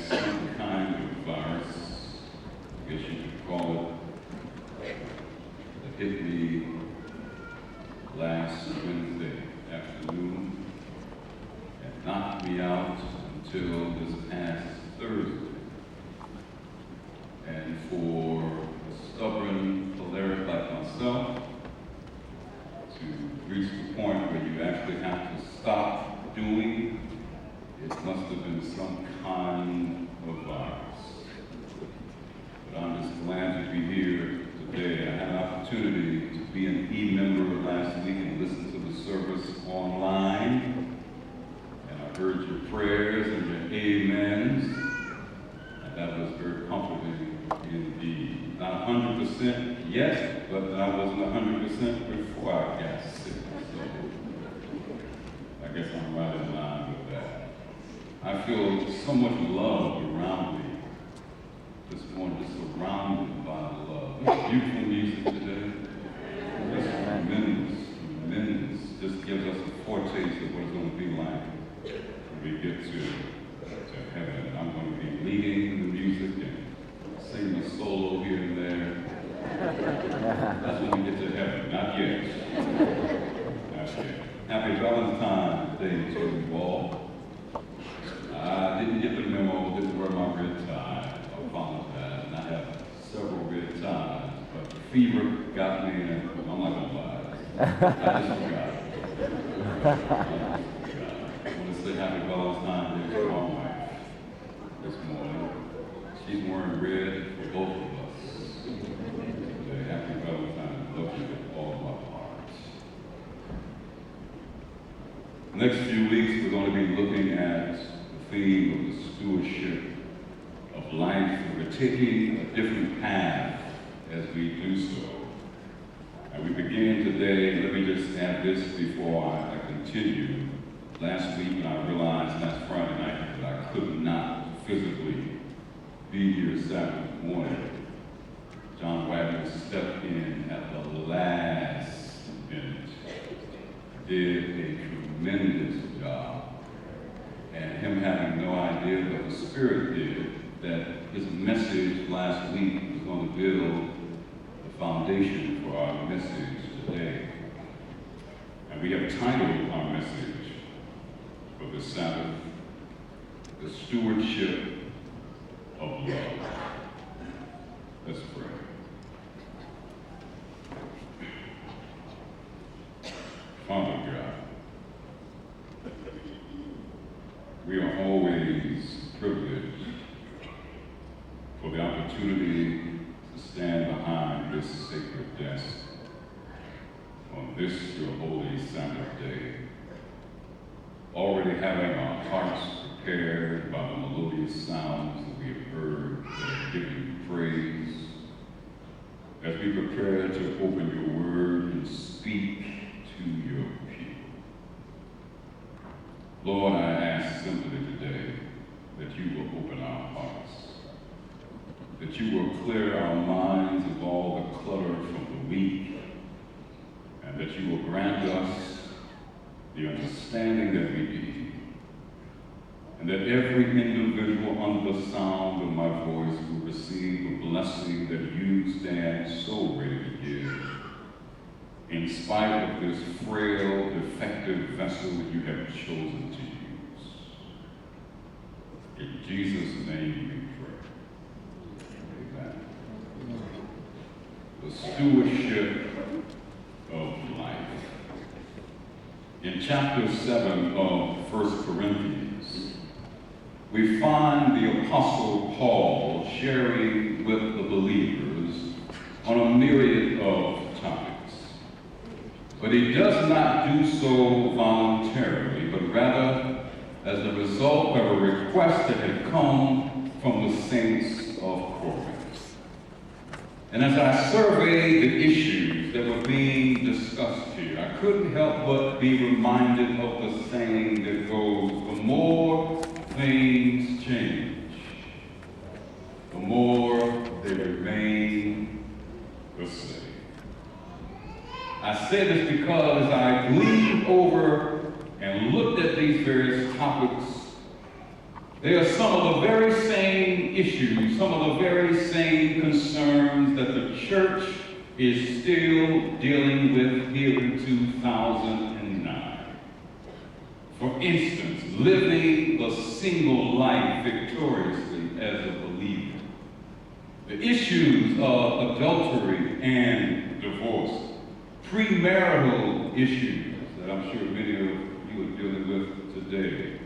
some kind of virus, I guess you could call it, that hit me last Wednesday afternoon and knocked me out until this past Thursday. And for a stubborn choleric like myself to reach the point where you actually have to stop doing, it must have been some kind of virus. But I'm just glad to be here today. I had an opportunity to be an e-member last week and listen to the service online. And I heard your prayers and your amens. And that was very comforting indeed. Not 100% yet, but I wasn't 100% before I got sick. So I guess I'm right in line with that. I feel so much love around me. This morning, just surrounded by love. It's beautiful music today. It's tremendous. Just gives us a foretaste of what it's going to be like when we get to heaven. I'm going to be leading the music and singing a solo here and there. That's when we get to heaven. Not yet. Not yet. Happy Valentine's Day to you all. I didn't get the memo, didn't wear my red tie. I apologize. And I have several red ties, but the fever got me, and I'm not going to lie. I just forgot. I want to say happy Valentine's Day to my wife this morning. She's wearing red for both of us. Today, happy Valentine's Day. Love you with all of my heart. The next few weeks, we're going to be looking at theme of the stewardship of life. We're taking a different path as we do so. And we begin today, let me just add this before I continue. Last week, when I realized last Friday night that I could not physically be here Saturday morning, John Wagner stepped in at the last minute, did a tremendous job. And him having no idea what the Spirit did, that his message last week was going to build the foundation for our message today. And we have titled our message for this Sabbath, The Stewardship of Love. Let's pray. Father God, we are always privileged for the opportunity to stand behind this sacred desk on this your holy Sabbath day, already having our hearts prepared by the melodious sounds that we have heard that give you praise, as we prepare to open your word and speak to your people. Lord, I ask simply today that you will open our hearts, that you will clear our minds of all the clutter from the week, and that you will grant us the understanding that we need, and that every individual under the sound of my voice will receive the blessing that you stand so ready to give, in spite of this frail, defective vessel you have chosen to use. In Jesus' name we pray. Amen. The stewardship of life. In chapter 7 of 1 Corinthians, we find the Apostle Paul sharing with the believers on a myriad of topics. But he does not do so voluntarily, but rather as a result of a request that had come from the saints of Corinth. And as I surveyed the issues that were being discussed here, I couldn't help but be reminded of the saying that goes, the more things change, the more they remain the same. I say this because as I gleaned over and looked at these various topics They are some of the very same issues, some of the very same concerns that the church is still dealing with here in 2009. For instance, living the single life victoriously as a believer. The issues of adultery and divorce. Premarital issues that I'm sure many of you are dealing with today.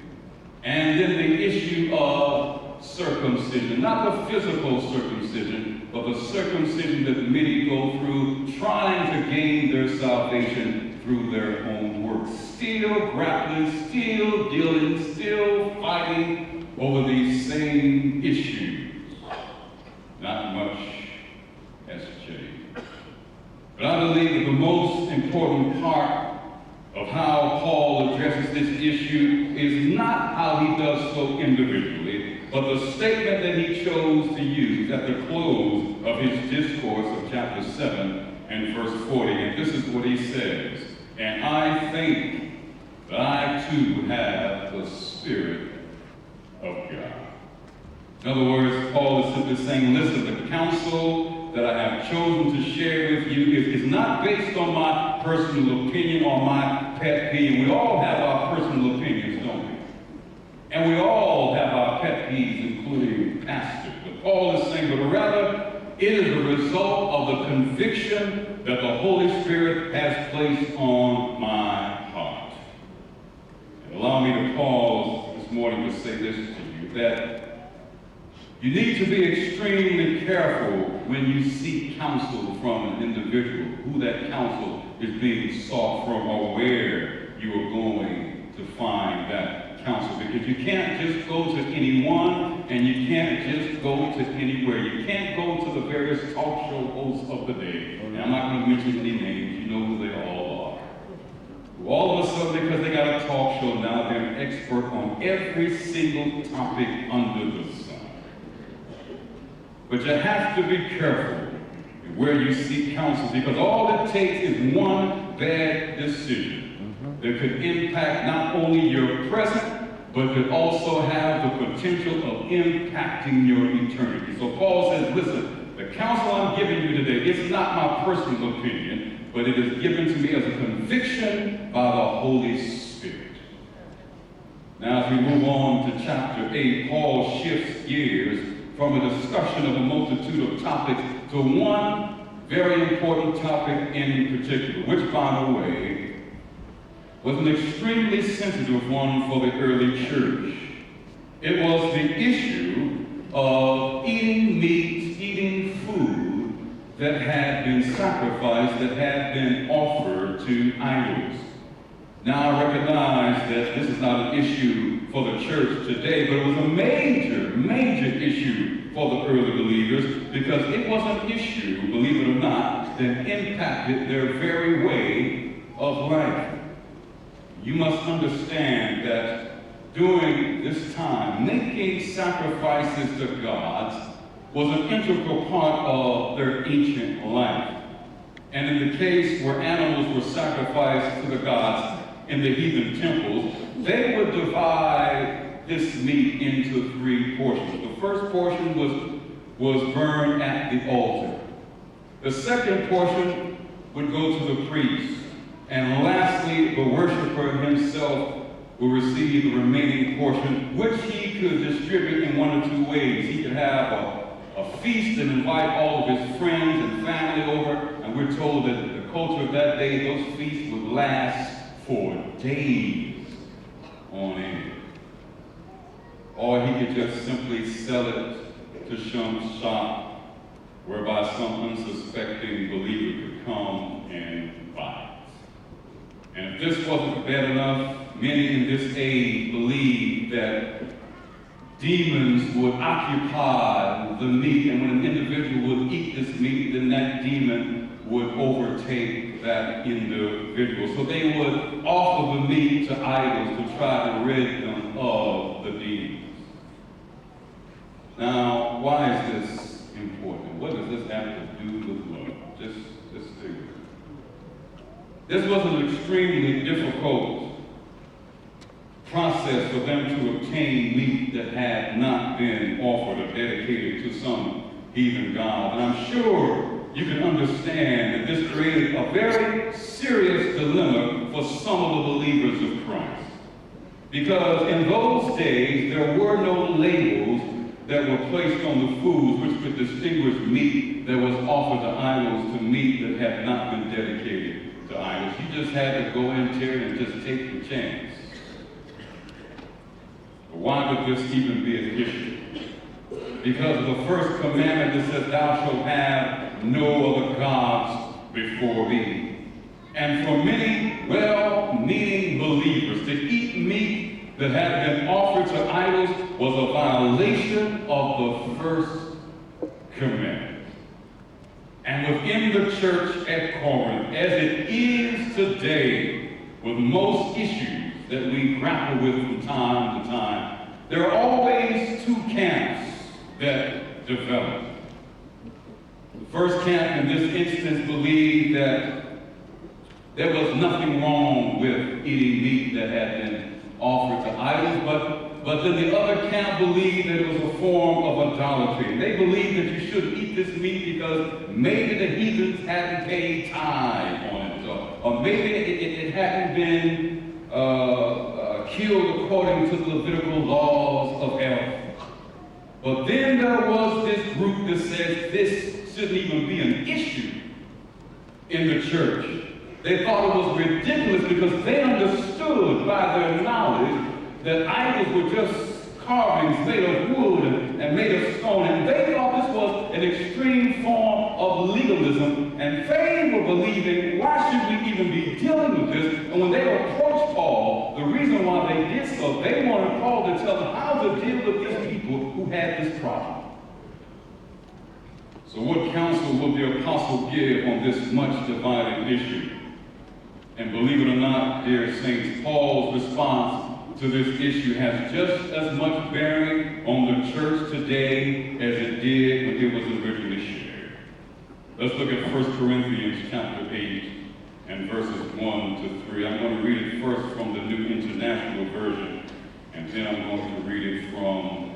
And then the issue of circumcision, not the physical circumcision, but the circumcision that many go through trying to gain their salvation through their own works. Still grappling, still dealing, still fighting over these same issues. Not much has changed. But I believe that the most important part of how Paul addresses this issue is not how he does so individually, but the statement that he chose to use at the close of his discourse of chapter 7 and verse 40. And this is what he says, "And I think that I too have the Spirit of God." In other words, Paul is simply saying, listen, the counsel that I have chosen to share with you is not based on my personal opinion or my pet peeve. We all have our personal opinions, don't we? And we all have our pet peeves, including pastors. But Paul is saying, but rather, it is a result of the conviction that the Holy Spirit has placed on my heart. And allow me to pause this morning to say this to you, that you need to be extremely careful when you seek counsel from an individual, who that counsel is being sought from or where you are going to find that counsel. Because you can't just go to anyone and you can't just go to anywhere. You can't go to the various talk show hosts of the day. And I'm not going to mention any names. You know who they all are. Who all of a sudden, because they got a talk show now, they're an expert on every single topic under the sun. But you have to be careful where you seek counsel, because all it takes is one bad decision that could impact not only your present, but could also have the potential of impacting your eternity. So Paul says, listen, the counsel I'm giving you today, it's not my personal opinion, but it is given to me as a conviction by the Holy Spirit. Now, as we move on to chapter 8, Paul shifts gears from a discussion of a multitude of topics to one very important topic in particular, which, by the way, was an extremely sensitive one for the early church. It was the issue of eating meat, eating food that had been sacrificed, that had been offered to idols. Now I recognize that this is not an issue for the church today, but it was a major issue for the early believers, because it was an issue, believe it or not, that impacted their very way of life. You must understand that during this time, making sacrifices to gods was an integral part of their ancient life. And in the case where animals were sacrificed to the gods in the heathen temples, they would divide this meat into 3 portions. The first portion was burned at the altar. The second portion would go to the priest. And lastly, the worshiper himself will receive the remaining portion, which he could distribute in 1 or 2 ways. He could have a feast and invite all of his friends and family over. And we're told that the culture of that day, those feasts would last for days on end. Or he could just simply sell it to some shop whereby some unsuspecting believer could come and buy it. And if this wasn't bad enough, many in this age believed that demons would occupy the meat, and when an individual would eat this meat, then that demon would overtake that individual. So they would offer the meat to idols to try to rid them of the demons. Now, why is this important? What does this have to do with love? Just stay with me. This was an extremely difficult process for them to obtain meat that had not been offered or dedicated to some heathen god. And I'm sure you can understand that this created a very serious dilemma for some of the believers of Christ. Because in those days, there were no labels that were placed on the foods which could distinguish meat that was offered to idols to meat that had not been dedicated to idols. You just had to go in there and just take the chance. But why would this even be an issue? Because of the first commandment that says, "Thou shalt have no other gods before me." And for many well-meaning believers, to eat meat that had been offered to idols was a violation of the first commandment. And within the church at Corinth, as it is today, with most issues that we grapple with from time to time, there are always two camps that develop. The first camp in this instance believed that there was nothing wrong with eating meat that had been offered to idols, but then the other camp believed that it was a form of idolatry. They believed that you shouldn't eat this meat because maybe the heathens hadn't paid tithe on it, or maybe it hadn't been killed according to the Levitical laws of health. But then there was this group that said this shouldn't even be an issue in the church. They thought it was ridiculous because they understood by their knowledge that idols were just carvings made of wood and made of stone. And they thought this was an extreme form of legalism. And they were believing, why should we even be dealing with this? And when they approached Paul, the reason why they did so, they wanted Paul to tell them how to deal with these people who had this problem. So what counsel will the apostle give on this much divided issue? And believe it or not, dear saints, Paul's response to this issue has just as much bearing on the church today as it did when it was originally shared. Let's look at 1 Corinthians chapter 8 and verses 1 to 3. I'm going to read it first from the New International Version, and then I'm going to read it from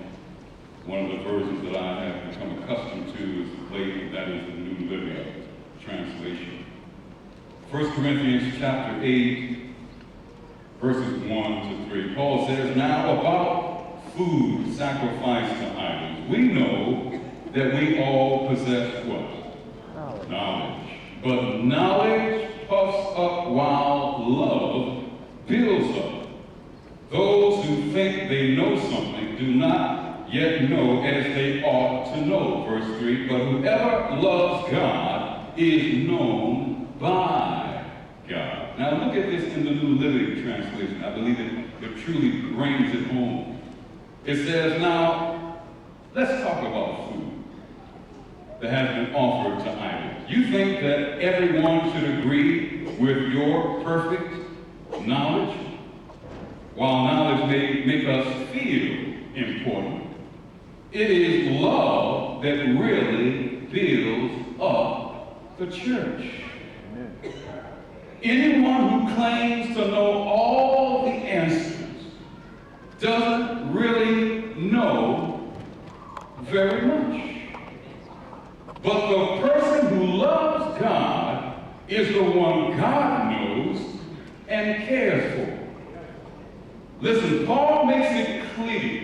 one of the versions that I have become accustomed to is lately, that is the New Living Translation. 1 Corinthians chapter 8, verses 1 to 3. Paul says, "Now about food sacrificed to idols, we know that we all possess what? Knowledge. But knowledge puffs up while love builds up. Those who think they know something do not yet know as they ought to know." Verse 3, "But whoever loves God is known by God." Now look at this in the New Living Translation. I believe it truly brings it home. It says, now, let's talk about food that has been offered to idols. You think that everyone should agree with your perfect knowledge? While knowledge may make us feel important, it is love that really builds up the church. Anyone who claims to know all the answers doesn't really know very much. But the person who loves God is the one God knows and cares for. Listen, Paul makes it clear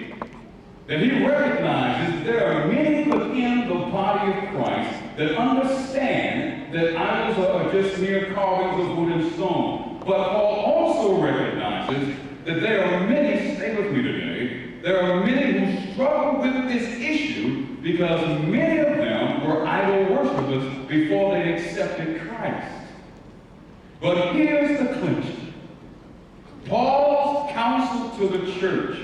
that he recognizes there are many within the body of Christ that understand that idols are just mere carvings of wood and stone. But Paul also recognizes that there are many, stay with me today, there are many who struggle with this issue because many of them were idol worshipers before they accepted Christ. But here's the clincher. Paul's counsel to the church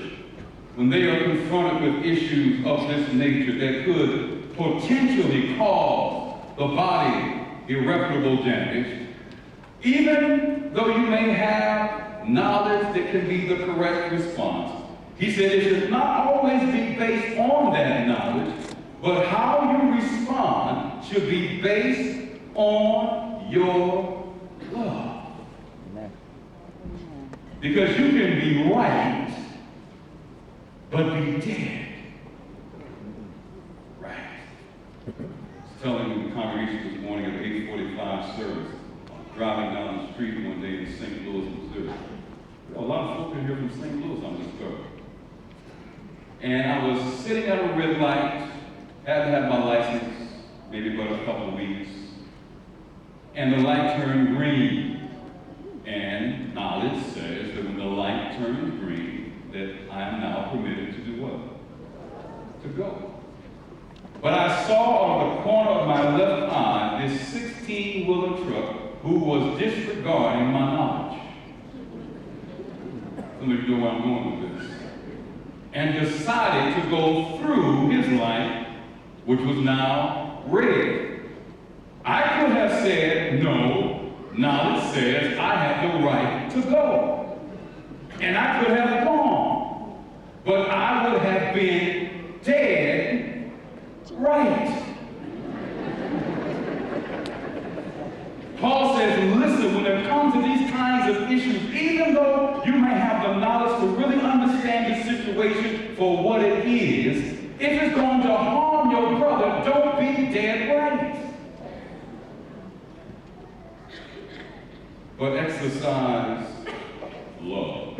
when they are confronted with issues of this nature that could potentially cause the body irreparable damage, even though you may have knowledge that can be the correct response, he said it should not always be based on that knowledge, but how you respond should be based on your love. Because you can be right, but be dead. Right. I was telling the congregation this morning at the 8:45 service, driving down the street one day in St. Louis, Missouri. A lot of folk in here from St. Louis, I'm discovering. And I was sitting at a red light, hadn't had my license, maybe but a couple of weeks, and the light turned green. And knowledge says that when the light turns green, that I am now permitted to do what? To go. But I saw on the corner of my left eye this 16-wheeler truck who was disregarding my knowledge. Some of you know where I'm going with this. And decided to go through his light, which was now red. I could have said, no, knowledge says I have the right to go. And I could have gone. But I would have been dead right. Paul says, listen, when it comes to these kinds of issues, even though you may have the knowledge to really understand the situation for what it is, if it's going to harm your brother, don't be dead right. But exercise love.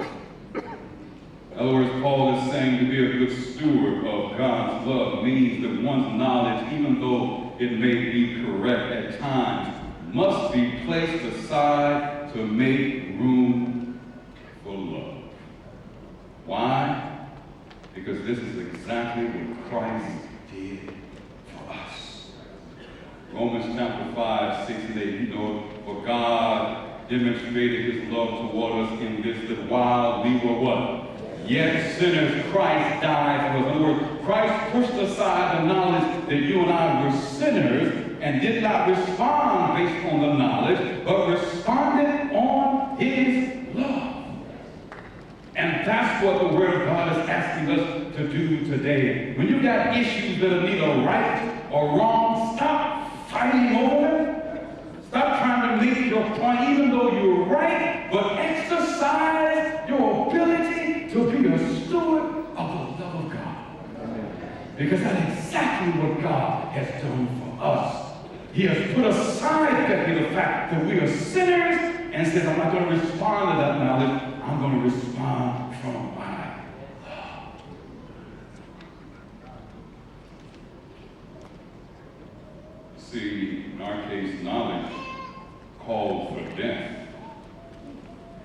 In other words, Paul is saying to be a good steward of God's love means that one's knowledge, even though it may be correct at times, must be placed aside to make room for love. Why? Because this is exactly what Christ did for us. Romans chapter 5, 6 and 8, you know, for God demonstrated his love toward us in this, that while we were what? Yet sinners, Christ died for us. In other words, Christ pushed aside the knowledge that you and I were sinners and did not respond based on the knowledge, but responded on his love. And that's what the Word of God is asking us to do today. When you got issues that are neither right or wrong, stop fighting over them. Stop trying to make your point, even though you're right, but exercise your ability to be a steward of the love of God. Because that's exactly what God has done for us. He has put aside the fact that we are sinners and says, I'm not going to respond to that knowledge. I'm going to respond from my love. See, in our case, knowledge called for death.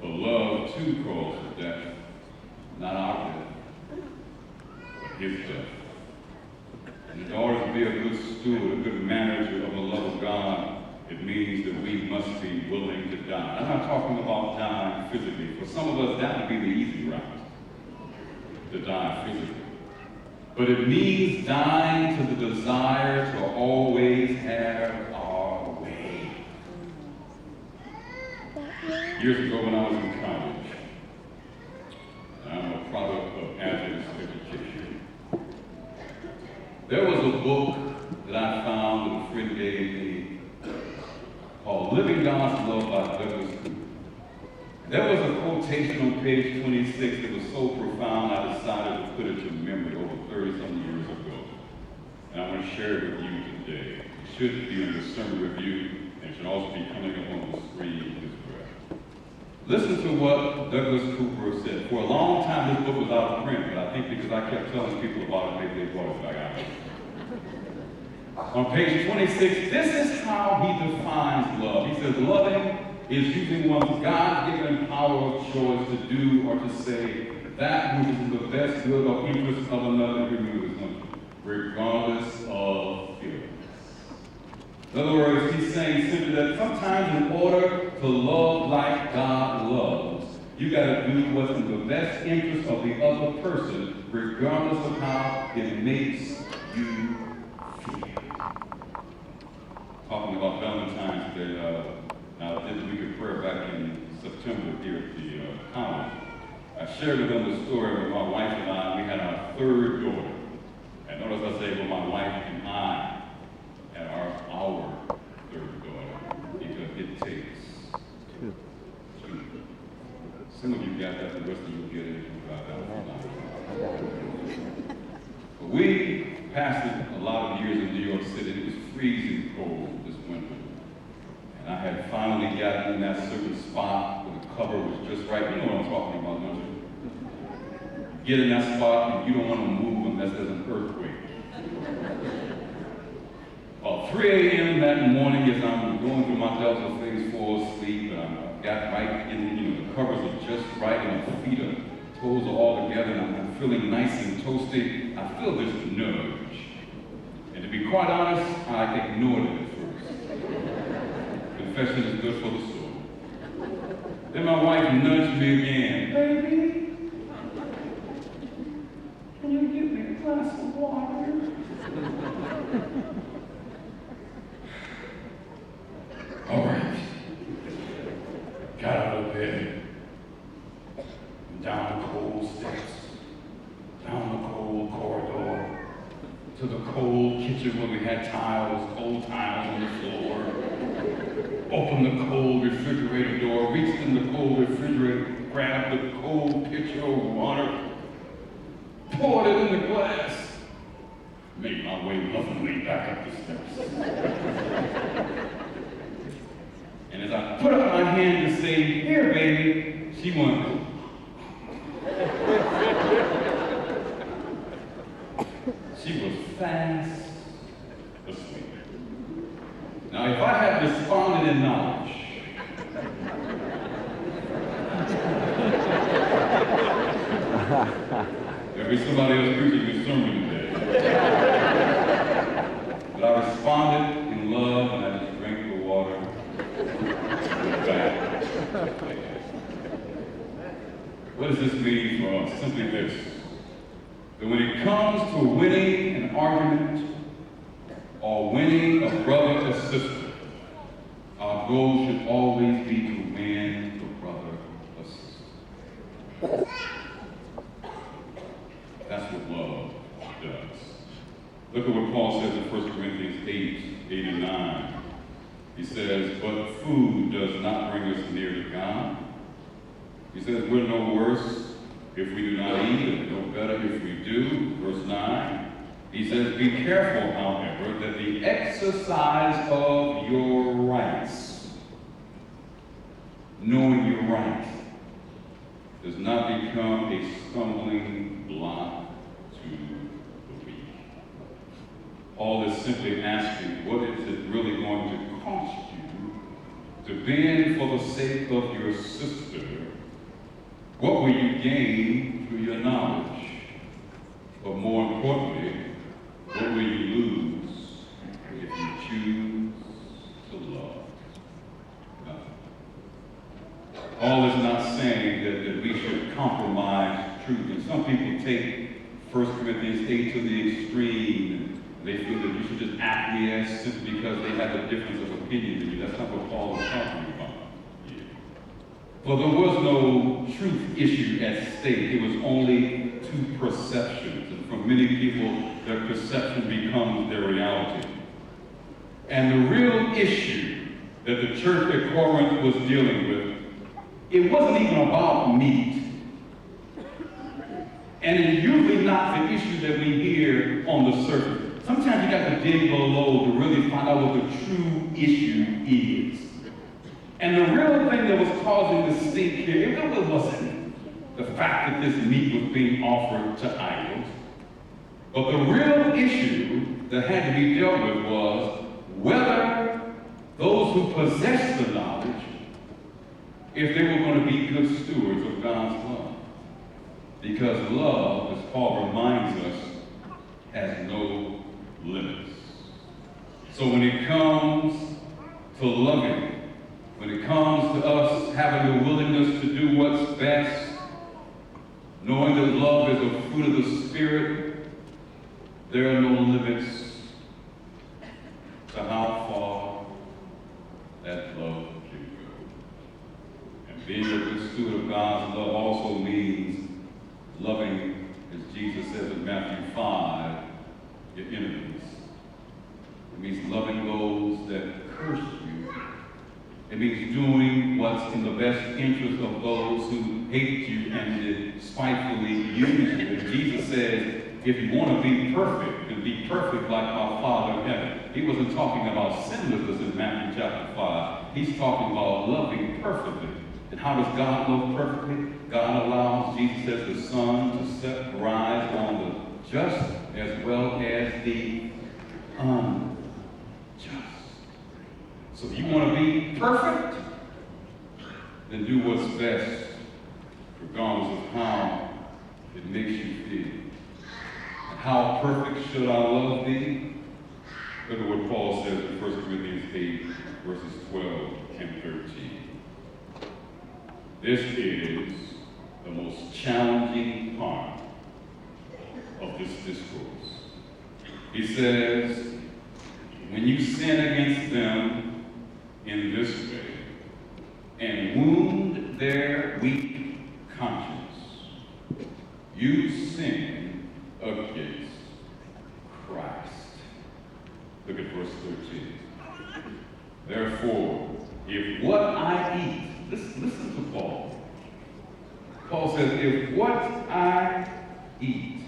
But love, too, calls for death. Not our death, but his death. And in order to be a good steward, a good manager of the love of God, it means that we must be willing to die. I'm not talking about dying physically. For some of us, that would be the easy route, to die physically. But it means dying to the desire to always have our way. Years ago when I was in college, and I'm a product of Adventist education, there was a book that I found that a friend gave me called Living God's Love by Douglas Cooper. There was a quotation on page 26 that was so profound I decided to put it to memory over 30-some years ago. And I want to share it with you today. It should be in the sermon review, and it should also be coming up on the screen as well. Listen to what Douglas Cooper said. For a long time this book was out of print, but I think because I kept telling people about it, they brought it back out. On page 26, this is how he defines love. He says, loving is using one's God-given power of choice to do or to say that which is in the best good or interest of another human, regardless of feelings. In other words, he's saying simply that sometimes in order to love like God loves, you got to do what's in the best interest of the other person, regardless of how it makes you feel. Talking about Valentine's Day, I did the week of prayer back in September here at the college. I shared with them the story where my wife and I, we had our third daughter. And notice I say, well, my wife and I had our third daughter, because it takes two. Some of you got that, the rest of you get it if you drive out tonight. But we pastored a lot of years in New York City. It was freezing cold this winter. And I had finally gotten in that certain spot where the cover was just right. You know what I'm talking about, don't you? Get in that spot and you don't want to move unless there's an earthquake. About 3 a.m. that morning, as I'm going through my delta things, fall asleep, and I got right in, the covers are just right, and my feet are, toes are all together, and I'm feeling nice and toasty. I feel this nudge. And to be quite honest, I ignored it at first. Confession is good for the soul. Then my wife nudged me again. Baby, can you give me a glass of water? All right. Got out of bed. Down the cold steps. Down the cold corridor. To the cold kitchen where we had cold tiles on the floor. Opened the cold refrigerator door, reached in the cold refrigerator, grabbed the cold pitcher of water, poured it in the glass, made my way lovingly back up the steps. And as I put up my hand to say, here, baby, she went, she was fast asleep. Now, if I had responded in knowledge, there'd be somebody else preaching this sermon today. But I responded in love, and I just drank the water. What does this mean for us? Simply this: that when it comes to winning an argument or winning a brother or sister, our goal should always be to win the brother or sister. That's what love does. Look at what Paul says in 1 Corinthians 8 and 9. He says, but food does not bring us near to God. He says, we're no worse if we do not eat, and no better if we do. Verse 9. He says, be careful, however, that the exercise of your rights, knowing your rights, does not become a stumbling block to the weak. Paul is simply asking, what is it really going to cost you to bend for the sake of your sister? What will you gain through your knowledge? But more importantly, what will you lose if you choose to love? Nothing. Paul is not saying that we should compromise truth. And some people take 1 Corinthians 8 to the extreme, and they feel that you should just acquiesce simply because they have a difference of opinion than you. That's not what Paul is talking about. Well, there was no truth issue at stake. It was only two perceptions. And for many people, their perception becomes their reality. And the real issue that the church at Corinth was dealing with, it wasn't even about meat. And it's usually not the issue that we hear on the surface. Sometimes you got to dig below to really find out what the true issue is. And the real thing that was causing the stink here, it really wasn't the fact that this meat was being offered to idols. But the real issue that had to be dealt with was whether those who possessed the knowledge, if they were going to be good stewards of God's love. Because love, as Paul reminds us, has no limits. So when it comes to loving, when it comes to us having the willingness to do what's best, knowing that love is a fruit of the Spirit, there are no limits to how far that love can go. And being a good steward of God's love also means loving, as Jesus says in Matthew 5, your enemies. It means loving those that curse you. It means doing what's in the best interest of those who hate you and that spitefully use you. And Jesus says, if you want to be perfect, then be perfect like my Father in heaven. He wasn't talking about sinlessness in Matthew chapter 5. He's talking about loving perfectly. And how does God love perfectly? God allows, Jesus says, the sun to rise on the just as well as the unjust. So if you want to be perfect, then do what's best, regardless of how it makes you feel. And how perfect should our love be? Look at what Paul says in 1 Corinthians 8, verses 12 and 13. This is the most challenging part of this discourse. He says, when you sin against them in this way and wound their weak conscience, you sin against Christ. Look at verse 13. Therefore, if what I eat, listen to Paul. Paul says, if what I eat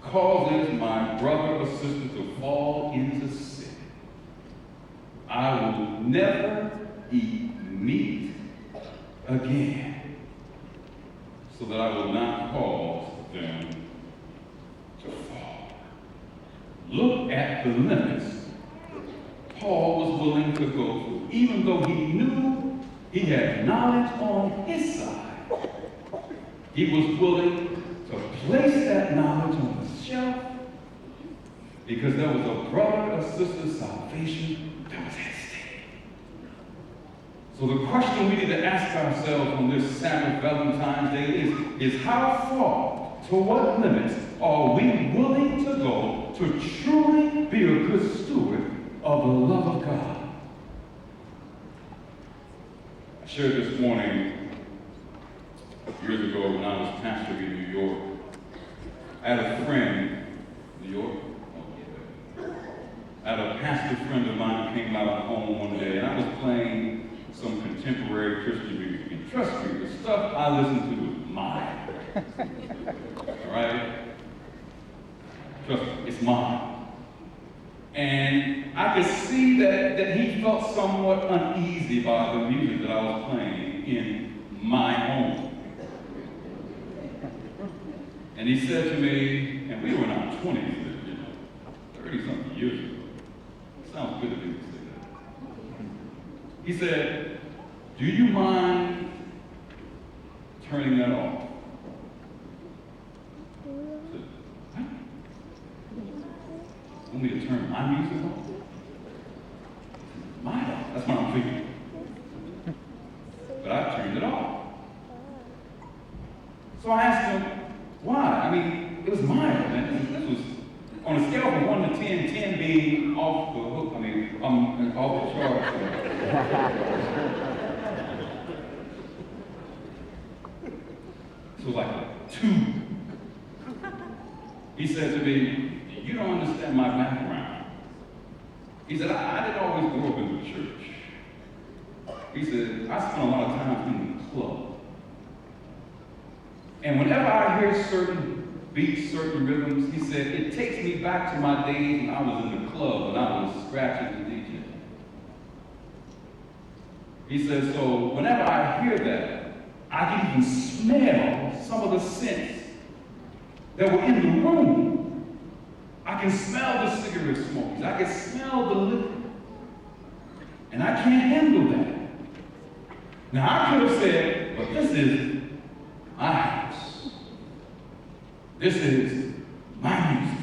causes my brother or sister to fall into sin, I will never eat meat again, so that I will not cause them to fall. Look at the limits Paul was willing to go through, even though he knew he had knowledge on his side. He was willing to place that knowledge on the shelf because there was a brother or sister's salvation that was at stake. So the question we need to ask ourselves on this Sabbath Valentine's Day is how far, to what limits are we willing to go to truly be a good steward of the love of God? I shared this morning, years ago when I was pastoring in New York. I had a friend, New York? I had a pastor friend of mine who came out home one day, and I was playing some contemporary Christian music. And trust me, the stuff I listened to was mine. All right? Trust me, it's mine. And I could see that he felt somewhat uneasy by the music that I was playing in my home. And he said to me, and we were in our 20s, 30-something years ago. Sounds good to people say that. He said, do you mind turning that off? I said, what? You want me to turn my music off? Mine? That's what I'm thinking. But I turned it off. So I asked him, why? I mean, it was mild, man. This was on a scale from 1 to 10, 10 being off the hook. I mean, off the chart. So it was like a 2. He said to me, you don't understand my background. He said, I didn't always grow up in the church. He said, I spent a lot of time in the club. And whenever I hear certain beats, certain rhythms, he said, it takes me back to my days when I was in the club, when I was scratching the DJ. He said, so whenever I hear that, I can even smell some of the scents that were in the room. I can smell the cigarette smokes. I can smell the liquor. And I can't handle that. Now, I could have said, but this is my house. This is my music.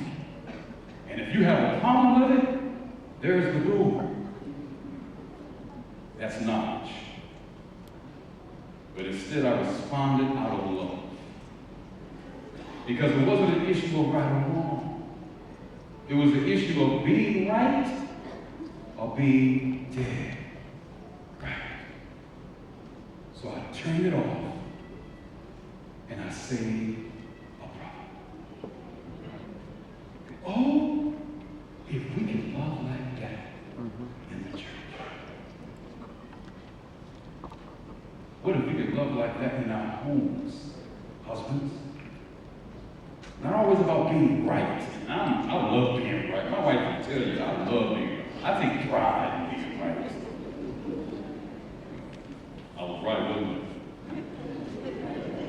And if you have a problem with it, there's the door. That's knowledge. But instead, I responded out of love. Because it wasn't an issue of right or wrong. It was an issue of being right or being dead. Right. So I turned it off and I saved a problem. Oh, if we could love like that in the church. What if we could love like like that in our homes, husbands. Not always about being right. And I love being right. My wife can tell you, I love being right. I take pride in being right. I was right, wasn't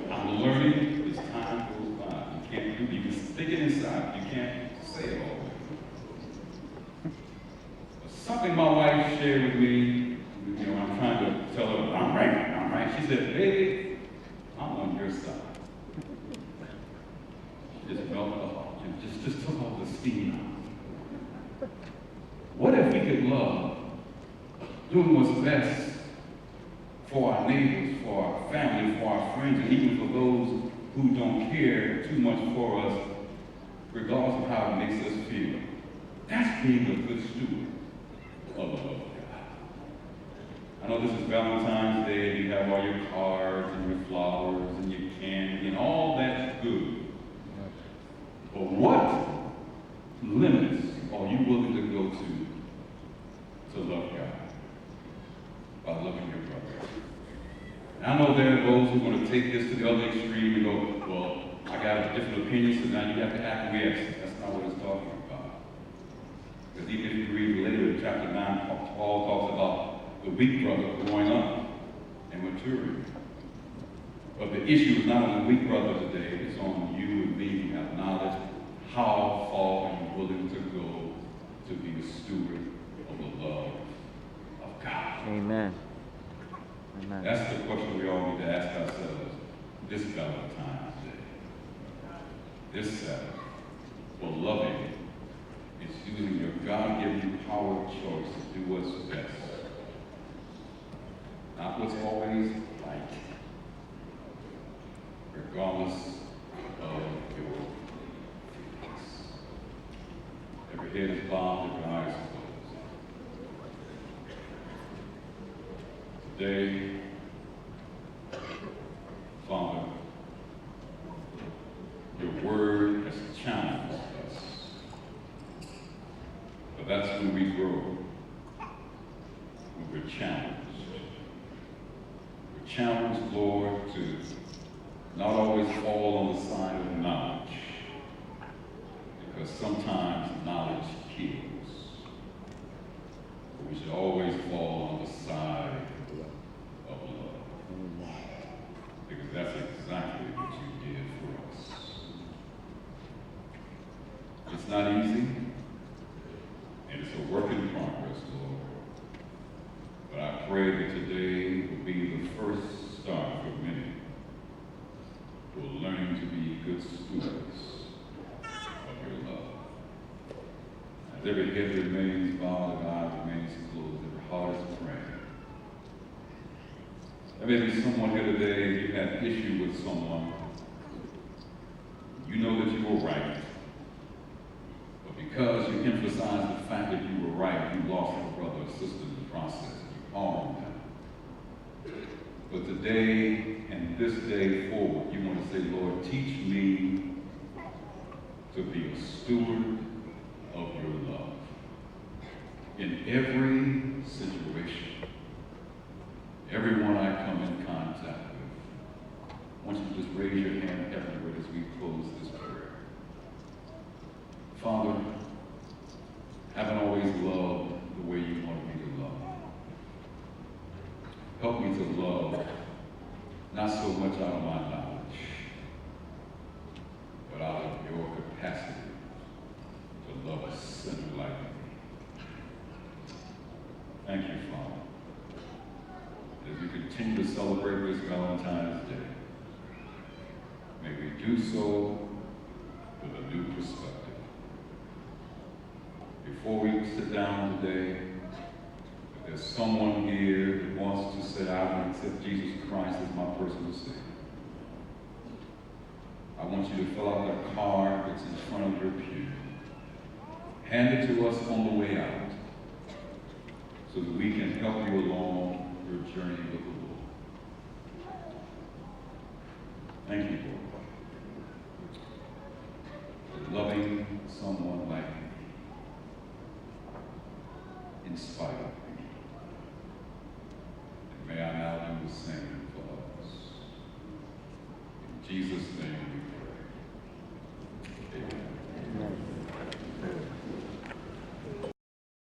I? I'm learning as time goes by. You can stick it inside. You can't say it all. But something my wife shared with me, I'm trying to tell her, I'm right. She said, baby, I'm on your side. Just melted the heart. Just took all the steam out. What if we could love, doing what's best for our neighbors, for our family, for our friends, and even for those who don't care too much for us, regardless of how it makes us feel? That's being a good steward of the love of God. I know this is Valentine's Day, you have all your cards and your flowers and your candy, and all that's good. But what limits are you willing to go to love God? By loving your brother. And I know there are those who are going to take this to the other extreme and go, well, I got a different opinion, so now you have to acquiesce. That's not what it's talking about. Because even if you read later in chapter 9, Paul talks about the weak brother growing up and maturing. But the issue is not on the weak brother today, it's on you and me who have knowledge. How far are you willing to go to be a steward of the love of God? Amen. Amen. That's the question we all need to ask ourselves this Valentine's Day. This Sabbath. For loving is using your God-given power of choice to do what's best. Not what's always right. Regardless of your feelings. Every head is bowed, every eye is closed. Today, Father, your word has challenged us. But that's when we grow. When we're challenged. We're challenged, Lord, to not always fall on the side of knowledge. Because sometimes knowledge kills. But we should always fall on the side of love. Because that's exactly what you did for us. It's not easy, and it's a work in progress, Lord. But I pray that today will be the first start for many who are learning to be good stewards of your love. As every head remains bowed and eye remains closed, every heart is praying. There may be someone here today, you have issue with someone. You know that you were right. But because you emphasize the fact that you were right, you lost a brother or sister in the process. You harmed them. But today and this day forward, you want to say, Lord, teach me to be a steward of your love. In every situation, everyone I come in contact with, I want you to just raise your hand heavenward as we close this prayer. Father, I haven't always loved the way you want me to love. Help me to love, not so much out of my knowledge, but out of your capacity to love a sinner like me. Thank you, Father. As we continue to celebrate this Valentine's Day, may we do so with a new perspective. Before we sit down today, if there's someone here that wants to say, I want to accept Jesus Christ as my personal Savior, I want you to fill out that card that's in front of your pew. Hand it to us on the way out so that we can help you along your journey with the Lord. Thank you, Lord, for loving someone like me in spite of me. And may I now do the same for others. Jesus' name